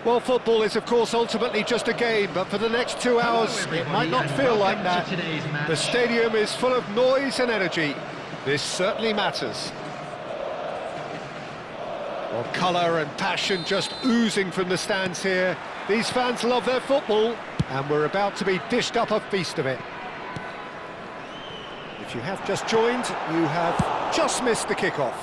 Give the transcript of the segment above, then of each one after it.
Well, football is, of course, ultimately just a game, but for the next 2 hours, it might not feel like that. The stadium is full of noise and energy. This certainly matters. Well, colour and passion just oozing from the stands here. These fans love their football, and we're about to be dished up a feast of it. If you have just joined, you have just missed the kickoff.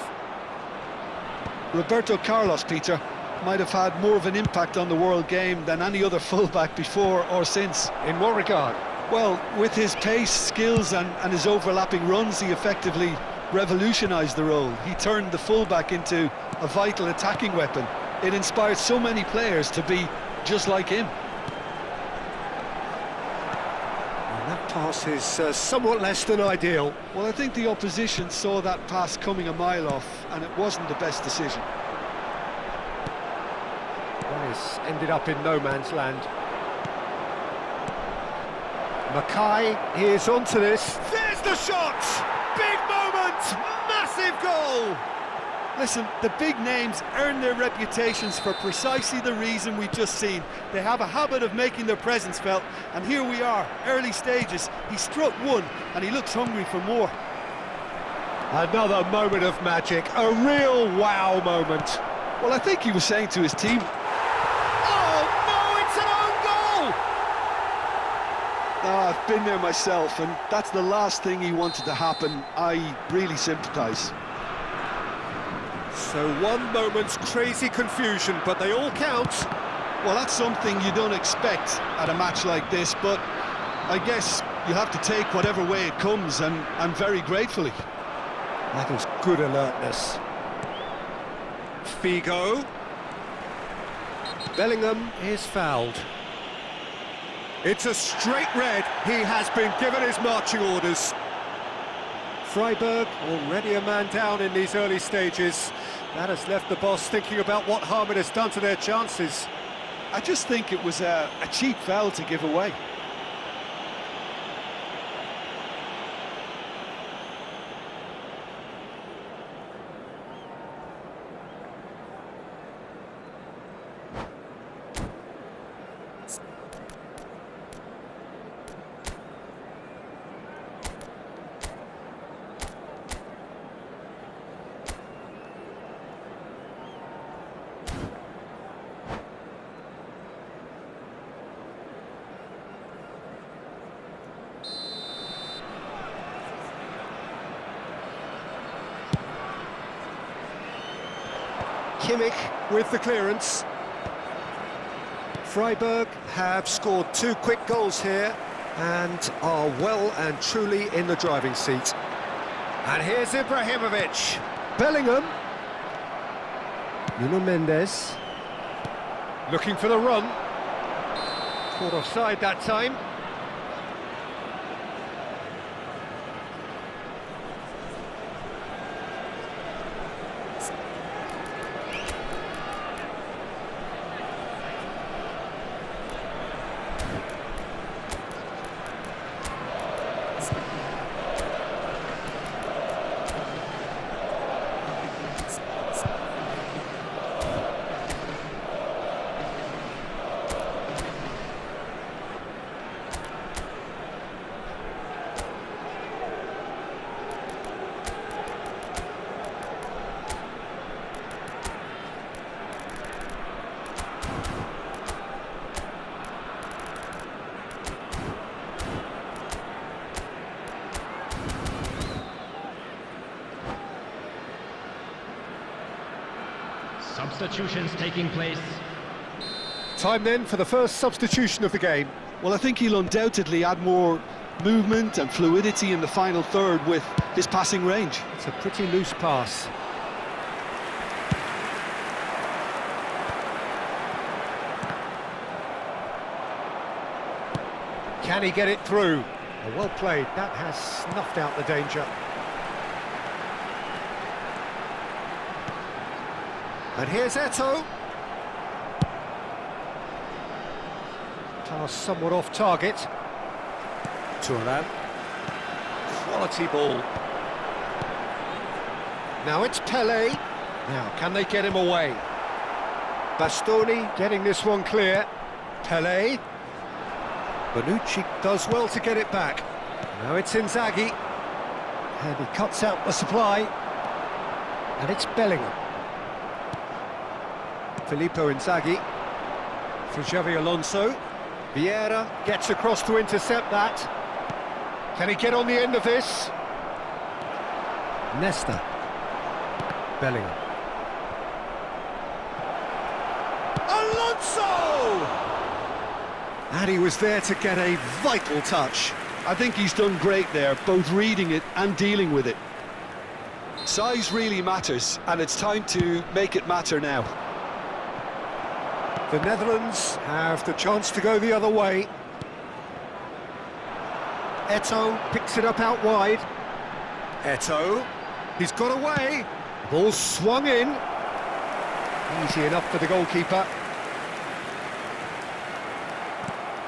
Roberto Carlos, Peter, might have had more of an impact on the world game than any other fullback before or since. In what regard? Well, with his pace, skills and his overlapping runs, he effectively revolutionised the role. He turned the fullback into a vital attacking weapon. It inspired so many players to be just like him. And that pass is somewhat less than ideal. Well, I think the opposition saw that pass coming a mile off, and it wasn't the best decision. Well, it's ended up in no man's land. Mackay is onto this. There's the shot! Big moment! Massive goal! Listen, the big names earn their reputations for precisely the reason we've just seen. They have a habit of making their presence felt, and here we are, early stages. He struck one, and he looks hungry for more. Another moment of magic, a real wow moment. Well, I think he was saying to his team, Oh, no, it's an own goal! "Oh, I've been there myself, and that's the last thing he wanted to happen. I really sympathise." So one moment's crazy confusion, but they all count. Well, that's something you don't expect at a match like this, but I guess you have to take whatever way it comes, and very gratefully. That is good alertness. Figo. Bellingham is fouled. It's a straight red. He has been given his marching orders. Freiburg already a man down in these early stages. That has left the boss thinking about what harm it has done to their chances. I just think it was a cheap foul to give away. Kimmich with the clearance. Freiburg have scored 2 quick goals here and are well and truly in the driving seat. And here's Ibrahimovic. Bellingham. Nuno Mendes. Looking for the run. Caught offside that time. Substitutions taking place. Time then for the first substitution of the game. Well, I think he'll undoubtedly add more movement and fluidity in the final third with his passing range. It's a pretty loose pass. Can he get it through? Oh, well played. That has snuffed out the danger. And here's Eto'o. Pass somewhat off target. Thuram. Quality ball. Now it's Pelé. Now, can they get him away? Bastoni getting this one clear. Pele. Bonucci does well to get it back. Now it's Inzaghi. And he cuts out the supply. And it's Bellingham. Filippo Inzaghi. For Xavi Alonso. Vieira gets across to intercept that. Can he get on the end of this? Nesta. Bellingham. Alonso! And he was there to get a vital touch. I think he's done great there, both reading it and dealing with it. Size really matters, and it's time to make it matter now. The Netherlands have the chance to go the other way. Eto'o picks it up out wide. Eto'o, he's got away. Ball swung in. Easy enough for the goalkeeper.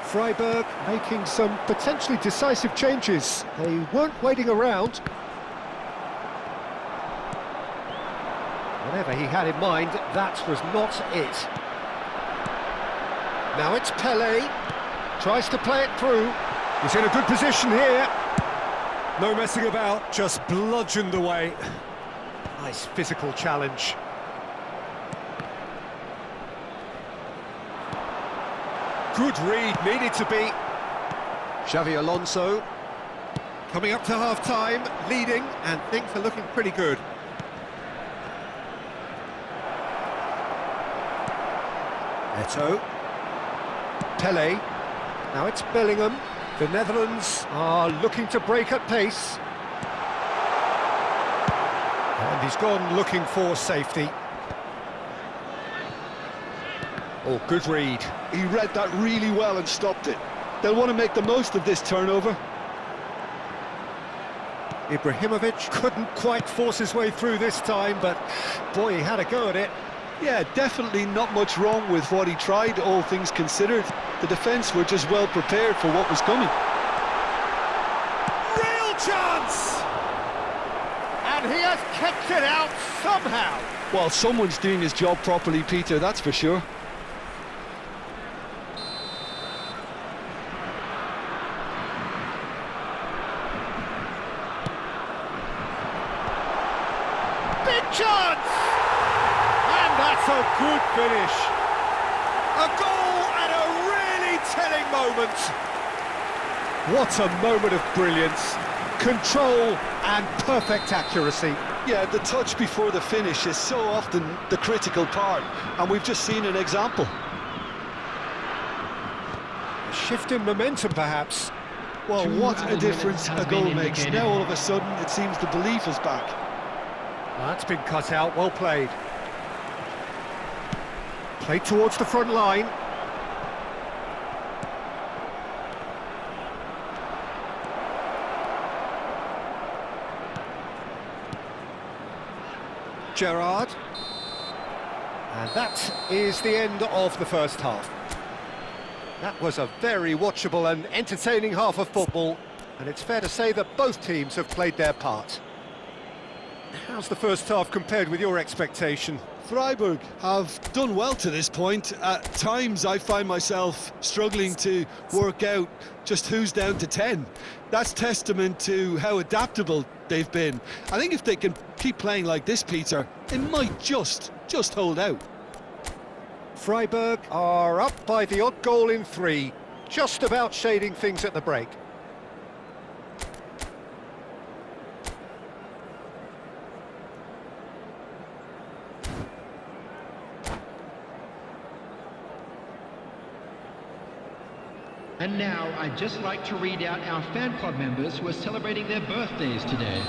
Freiburg making some potentially decisive changes. They weren't waiting around. Whatever he had in mind, that was not it. Now it's Pele, tries to play it through. He's in a good position here. No messing about, just bludgeoned away. Nice physical challenge. Good read, needed to be. Xavi Alonso coming up to half-time, leading, and things are looking pretty good. Eto'o. Pele. Now it's Bellingham. The Netherlands are looking to break at pace. And he's gone looking for safety. Oh, good read. He read that really well and stopped it. They'll want to make the most of this turnover. Ibrahimovic couldn't quite force his way through this time, but boy, he had a go at it. Yeah, definitely not much wrong with what he tried, all things considered. The defence were just well prepared for what was coming. Real chance! And he has kept it out somehow. Well, someone's doing his job properly, Peter, that's for sure. Big chance! And that's a good finish. A goal at a really telling moment. What a moment of brilliance. Control and perfect accuracy. Yeah, the touch before the finish is so often the critical part, and we've just seen an example. A shift in momentum, perhaps. Well, 2 what a added difference minutes a has goal been makes. indicated. Now all of a sudden it seems the belief is back. That's been cut out, well played. Played towards the front line. Gerrard. And that is the end of the first half. That was a very watchable and entertaining half of football, and it's fair to say that both teams have played their part. How's the first half compared with your expectation? Freiburg have done well to this point. At times I find myself struggling to work out just who's down to 10. That's testament to how adaptable they've been. I think if they can keep playing like this, Peter, it might just hold out. Freiburg are up by the odd goal in 3, just about shading things at the break. And now, I'd just like to read out our fan club members who are celebrating their birthdays today.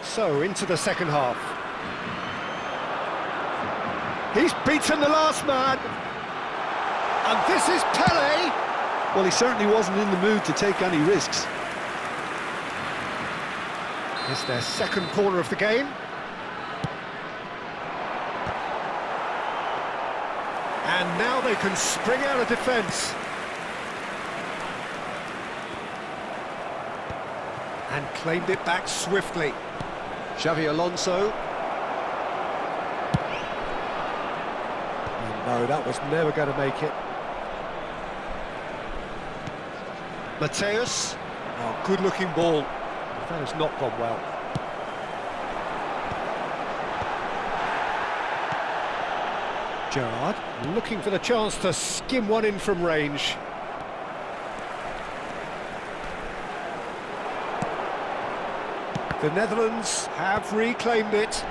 So, into the second half. He's beaten the last man. And this is Pele. Well, he certainly wasn't in the mood to take any risks. It's their second corner of the game. And now they can spring out of defence. And claimed it back swiftly. Xavi Alonso. No, that was never going to make it. Mateus. Oh, good-looking ball. That has not gone well. Gerrard looking for the chance to skim one in from range. The Netherlands have reclaimed it.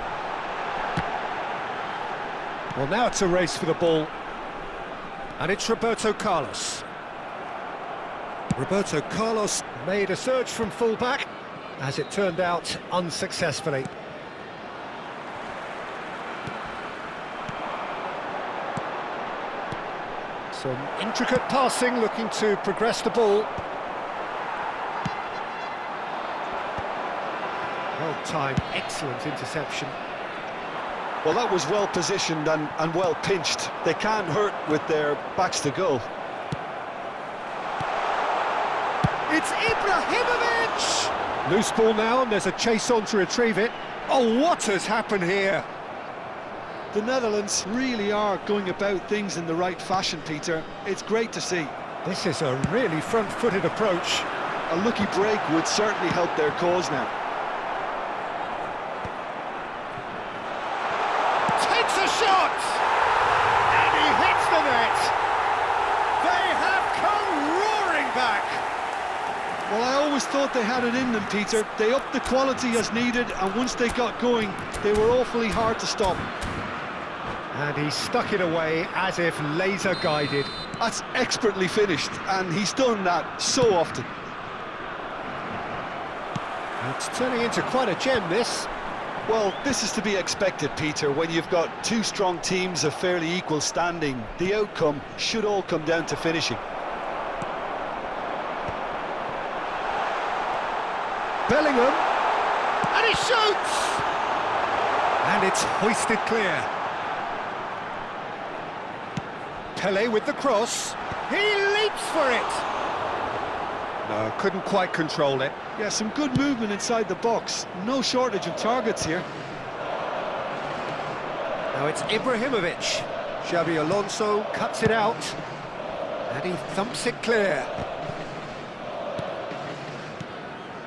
Well, now it's a race for the ball. And it's Roberto Carlos. Roberto Carlos made a surge from full-back, as it turned out, unsuccessfully. Some intricate passing, looking to progress the ball. Well-timed, excellent interception. Well, that was well positioned and well pinched. They can't hurt with their backs to goal. It's Ibrahimovic! Loose ball now, and there's a chase on to retrieve it. Oh, what has happened here? The Netherlands really are going about things in the right fashion, Peter. It's great to see. This is a really front-footed approach. A lucky break would certainly help their cause now. Takes a shot! And he hits the net! They have come roaring back! Well, I always thought they had it in them, Peter. They upped the quality as needed, and once they got going, they were awfully hard to stop. And he stuck it away as if laser-guided. That's expertly finished, and he's done that so often. It's turning into quite a gem, this. Well, this is to be expected, Peter. When you've got two strong teams of fairly equal standing, the outcome should all come down to finishing. Bellingham, and he shoots! And it's hoisted clear. Pele with the cross, he leaps for it! No, couldn't quite control it. Yeah, some good movement inside the box. No shortage of targets here. Now it's Ibrahimovic. Xabi Alonso cuts it out, and he thumps it clear.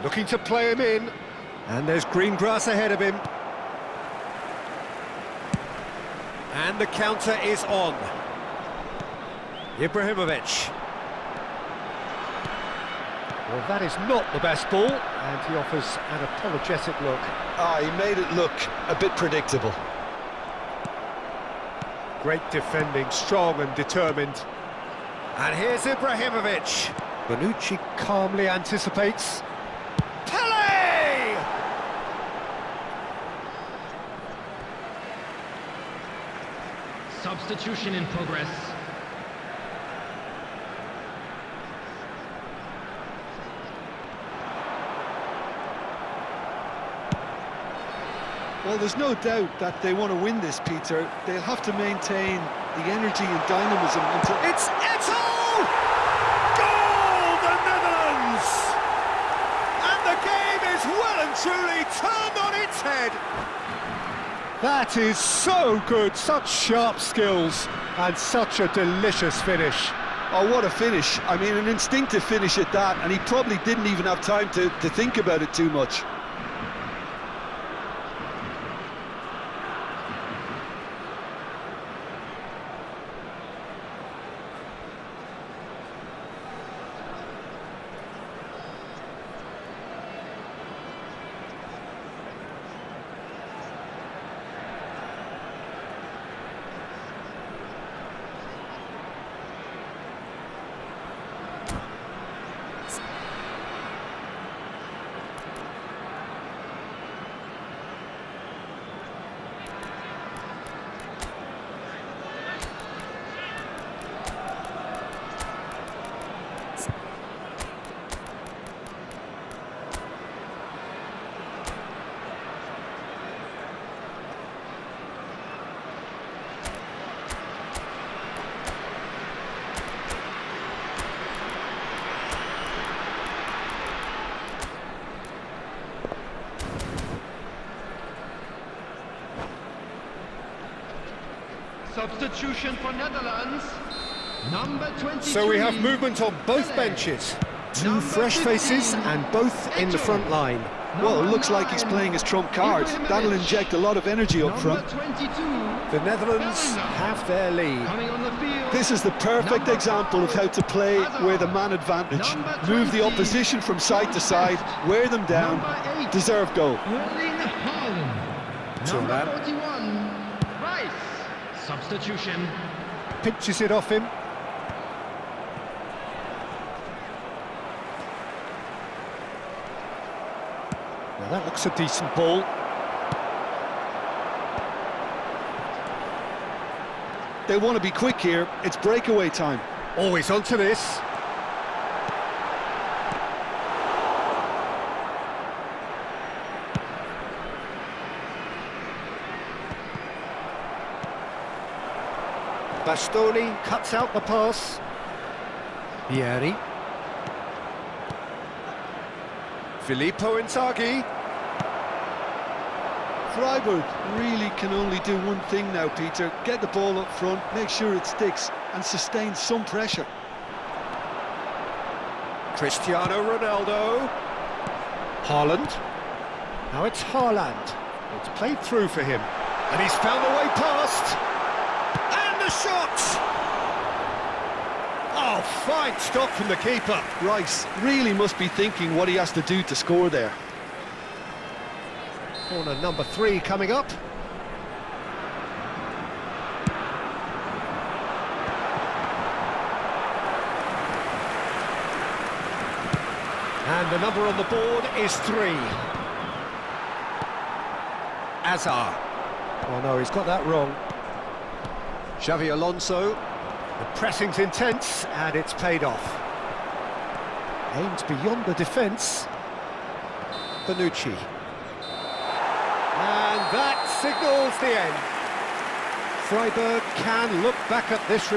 Looking to play him in, and there's green grass ahead of him. And the counter is on. Ibrahimovic. Well, that is not the best ball, and he offers an apologetic look. He made it look a bit predictable. Great defending, strong and determined. And here's Ibrahimovic. Bonucci calmly anticipates. Pele! Substitution in progress. Well, there's no doubt that they want to win this, Peter. They'll have to maintain the energy and dynamism until... It's Eto'o! Goal, the Netherlands! And the game is well and truly turned on its head. That is so good, such sharp skills, and such a delicious finish. Oh, what a finish. I mean, an instinctive finish at that, and he probably didn't even have time to think about it too much. Substitution for Netherlands. Number 23. So we have movement on both benches. Two fresh faces and both in the front line. Well, it looks like he's playing his trump card. That'll inject a lot of energy up front. Number 22. The Netherlands have their lead. Coming on the field. This is the perfect example of how to play with a man advantage. Move the opposition from side to side, wear them down, Number 8. deserve goal. Erling Haaland. So Number that- 41. Rice. Substitution. Pinches it off him. Now that looks a decent ball. They want to be quick here. It's breakaway time. Always onto this. Bastoni cuts out the pass. Vieri. Filippo Inzaghi. Freiburg really can only do one thing now, Peter. Get the ball up front, make sure it sticks, and sustain some pressure. Cristiano Ronaldo. Haaland. Now it's Haaland. It's played through for him. And he's found a way past. And the shot! Oh, fine stop from the keeper. Rice really must be thinking what he has to do to score there. Corner number 3 coming up. And the number on the board is 3. Azar. Oh no, he's got that wrong. Xavi Alonso. The pressing's intense and it's paid off. Aimed beyond the defence. Bonucci. And that signals the end. Freiburg can look back at this